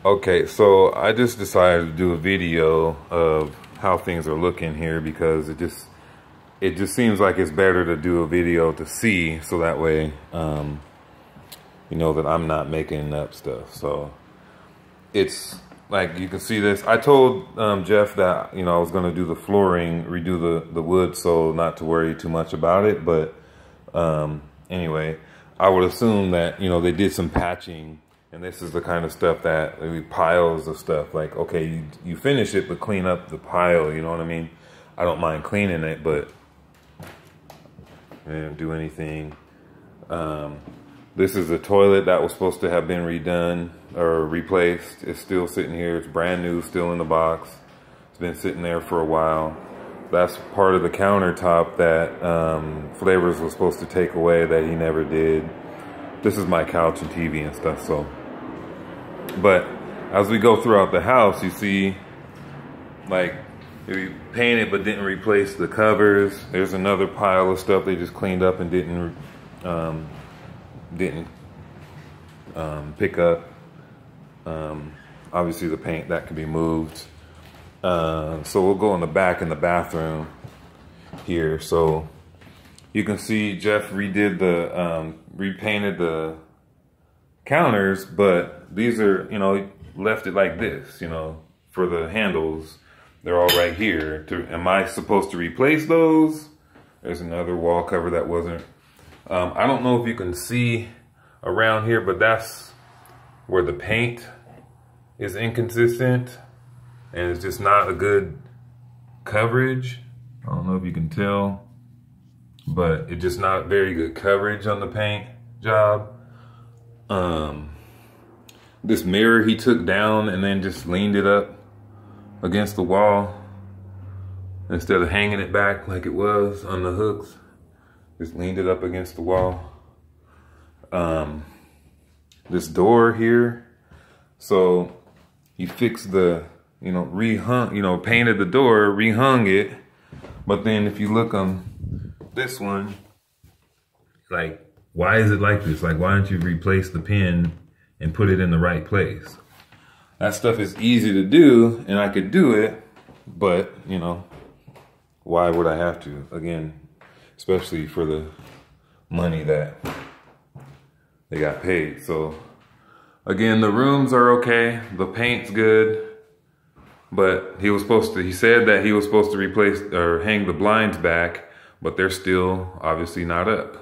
Okay, so I just decided to do a video of how things are looking here because it just seems like it's better to do a video to see, so that way you know that I'm not making up stuff. So it's like you can see this. I told Jeff that I was gonna do the flooring, redo the wood, so not to worry too much about it. But anyway, I would assume that they did some patching. And this is the kind of stuff that piles of stuff. Like, okay, you finish it, but clean up the pile. You know what I mean? I don't mind cleaning it, but I didn't do anything. This is a toilet that was supposed to have been redone or replaced. It's still sitting here. It's brand new, still in the box. It's been sitting there for a while. That's part of the countertop that Flavors was supposed to take away that he never did. This is my couch and TV and stuff, so. But as we go throughout the house, you see, like, we painted but didn't replace the covers. There's another pile of stuff they just cleaned up and didn't pick up. Obviously, the paint that can be moved. So we'll go in the back in the bathroom here. So you can see Jeff redid the repainted the counters, but these are, left it like this, for the handles. They're all right here. Am I supposed to replace those? There's another wall cover that wasn't. I don't know if you can see around here, but that's where the paint is inconsistent and it's just not a good coverage. I don't know if you can tell, but it's just not very good coverage on the paint job. This mirror he took down and then just leaned it up against the wall instead of hanging it back like it was on the hooks. Just leaned it up against the wall. This door here, so he fixed the, rehung, painted the door, rehung it, but then if you look on this one, like, why is it like this? Like, why don't you replace the pin and put it in the right place? That stuff is easy to do, and I could do it, but, why would I have to? Again, especially for the money that they got paid. So, again, the rooms are okay. The paint's good, but he said that he was supposed to replace or hang the blinds back, but they're still obviously not up.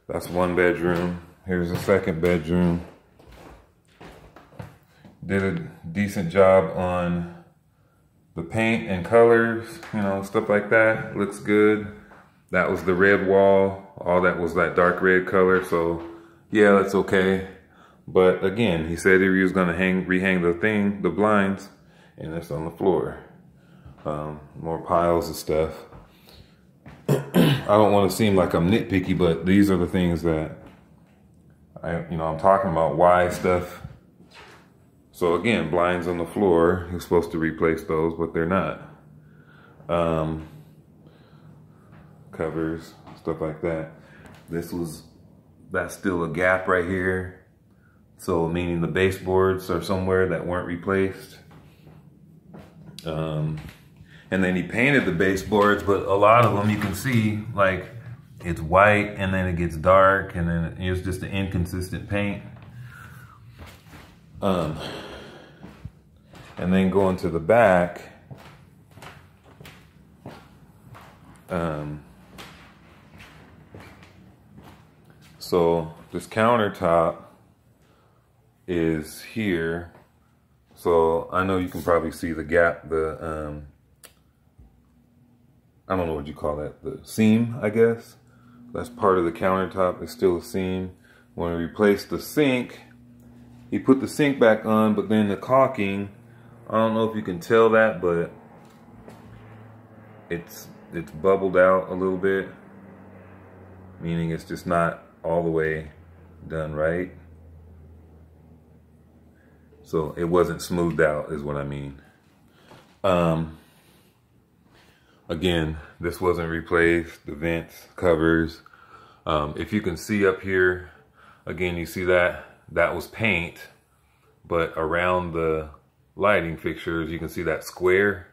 That's one bedroom. Here's a second bedroom. Did a decent job on the paint and colors, stuff like that. Looks good. That was the red wall. All that was that dark red color. So yeah, that's okay. But again, he said he was gonna rehang the blinds, and it's on the floor. More piles of stuff. I don't want to seem like I'm nitpicky, but these are the things that I'm talking about. Why stuff. So again, blinds on the floor. You're supposed to replace those, but they're not. Covers, stuff like that. That's still a gap right here. So meaning the baseboards are somewhere that weren't replaced. And then he painted the baseboards, but a lot of them you can see, like, it's white and then it gets dark and then it's just an inconsistent paint. And then going to the back, so this countertop is here. So I know you can probably see the gap, I don't know what you call that, the seam, I guess. That's part of the countertop, it's still a seam. When we replaced the sink, he put the sink back on, but then the caulking, I don't know if you can tell that, but it's bubbled out a little bit, meaning it's just not all the way done right. So it wasn't smoothed out is what I mean. Again, this wasn't replaced, the vents, covers. If you can see up here, again, you see that that was paint, but around the lighting fixtures, you can see that square.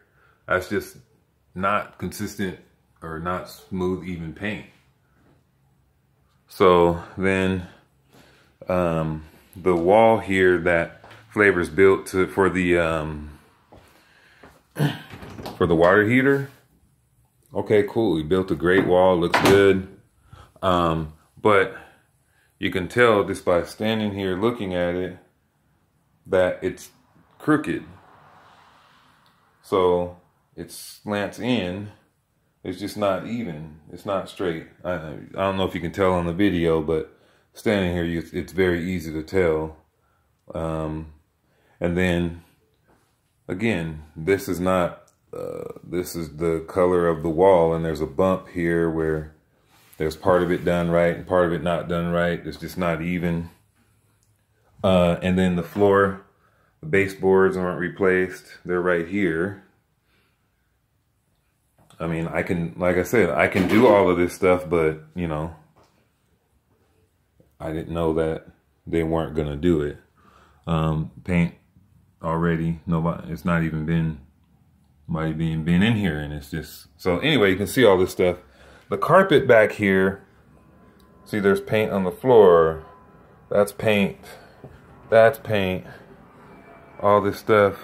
That's just not consistent or not smooth, even paint. So then the wall here that Flavors built for the water heater. Okay, cool. He built a great wall, looks good. But you can tell just by standing here looking at it that it's crooked. So it slants in. It's just not even. It's not straight. I don't know if you can tell on the video, but standing here, it's very easy to tell. And then again, this is not. This is the color of the wall, and there's a bump here where there's part of it done right and part of it not done right. It's just not even. And then the floor, the baseboards aren't replaced. They're right here. I mean, I can, like I said, I can do all of this stuff, but, you know, I didn't know that they weren't going to do it. Paint already, it's not even been, nobody being been in here, and it's just, so anyway, you can see all this stuff. The carpet back here, see there's paint on the floor. That's paint. That's paint. All this stuff.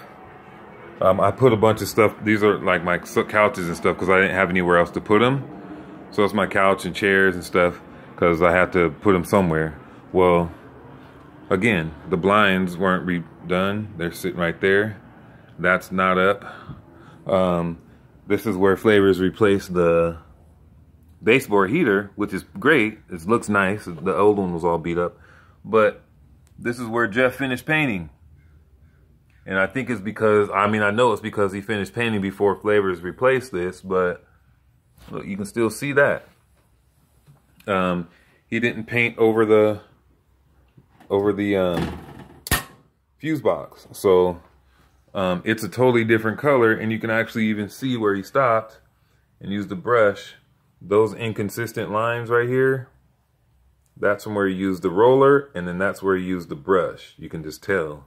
I put a bunch of stuff. These are like my couches and stuff because I didn't have anywhere else to put them. So it's my couch and chairs and stuff because I had to put them somewhere. Well, again, the blinds weren't redone. They're sitting right there. That's not up. This is where Flavors replaced the baseboard heater, which is great. It looks nice. The old one was all beat up. But this is where Jeff finished painting. And I think it's because, I mean, I know it's because he finished painting before Flavors replaced this, but look, you can still see that. He didn't paint over the fuse box. So it's a totally different color, and you can actually even see where he stopped and used the brush. Those inconsistent lines right here, that's from where he used the roller, and then that's where he used the brush. You can just tell.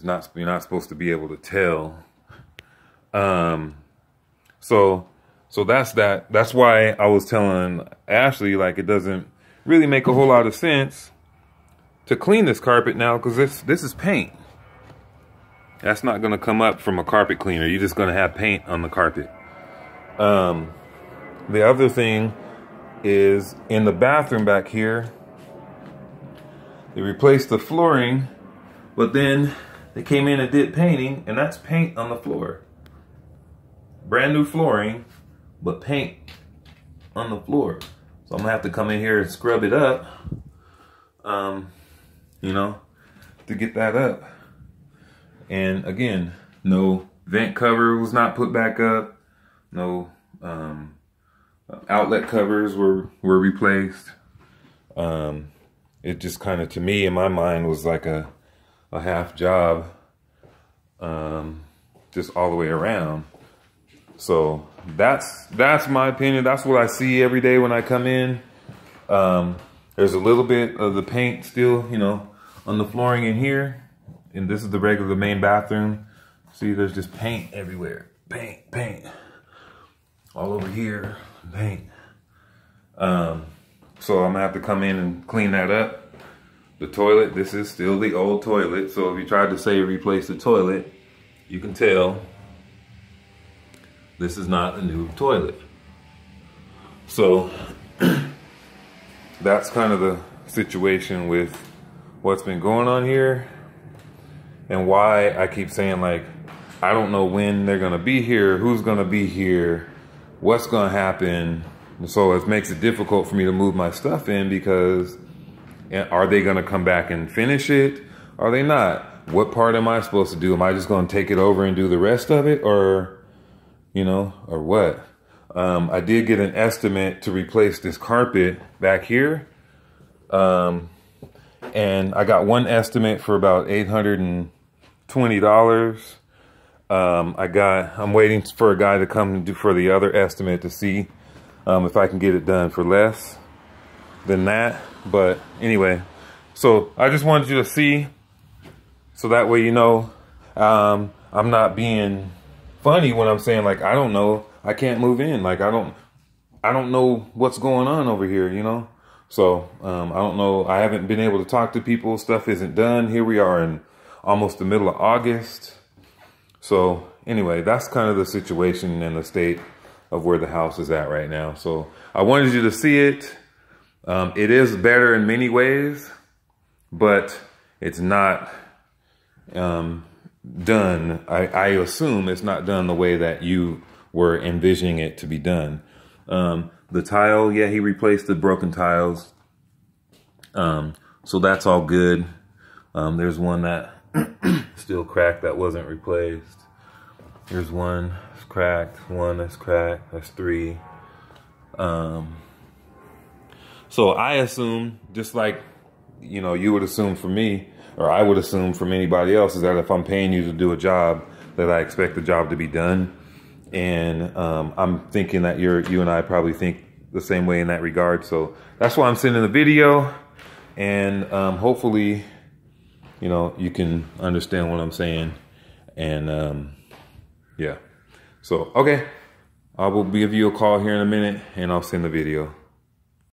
You're not supposed to be able to tell. So that's that. That's why I was telling Ashley, like, it doesn't really make a whole lot of sense to clean this carpet now, because this is paint. That's not going to come up from a carpet cleaner. You're just going to have paint on the carpet. The other thing is in the bathroom back here, they replaced the flooring, but then they came in and did painting, and that's paint on the floor. Brand new flooring, but paint on the floor. So I'm gonna have to come in here and scrub it up, you know, to get that up. And again, no vent cover was not put back up. No outlet covers were replaced. It just kind of, to me, in my mind, was like a half job, just all the way around. So that's my opinion. That's what I see every day when I come in. There's a little bit of the paint still, you know, on the flooring in here. And this is the main bathroom. See, there's just paint everywhere. Paint. All over here, paint. So I'm gonna have to come in and clean that up. The toilet, this is still the old toilet. So if you tried to say replace the toilet, you can tell this is not a new toilet. So that's kind of the situation with what's been going on here, and why I keep saying, like, I don't know when they're gonna be here, who's gonna be here, what's gonna happen. So it makes it difficult for me to move my stuff in, because are they gonna come back and finish it? Are they not? What part am I supposed to do? Am I just gonna take it over and do the rest of it? Or, you know, or what? I did get an estimate to replace this carpet back here. And I got one estimate for about $820. I'm waiting for a guy to come and do for the other estimate to see if I can get it done for less than that. But anyway, So I just wanted you to see, so that way you know, I'm not being funny when I'm saying like, I don't know, I can't move in. Like I don't know what's going on over here, you know? So I don't know. I haven't been able to talk to people. Stuff isn't done. Here we are in almost the middle of August. So anyway, that's kind of the situation and the state of where the house is at right now. So I wanted you to see it. It is better in many ways, but it's not done. I assume it's not done the way that you were envisioning it to be done. The tile, yeah, he replaced the broken tiles. So that's all good. There's one that still cracked that wasn't replaced. Here's one that's cracked, one that's cracked, that's 3. So I assume, just like, you know, you would assume for me, or I would assume from anybody else, is that if I'm paying you to do a job, that I expect the job to be done. And I'm thinking that you and I probably think the same way in that regard. So that's why I'm sending the video. And hopefully, you know, you can understand what I'm saying. And yeah. So, okay. I will give you a call here in a minute and I'll send the video.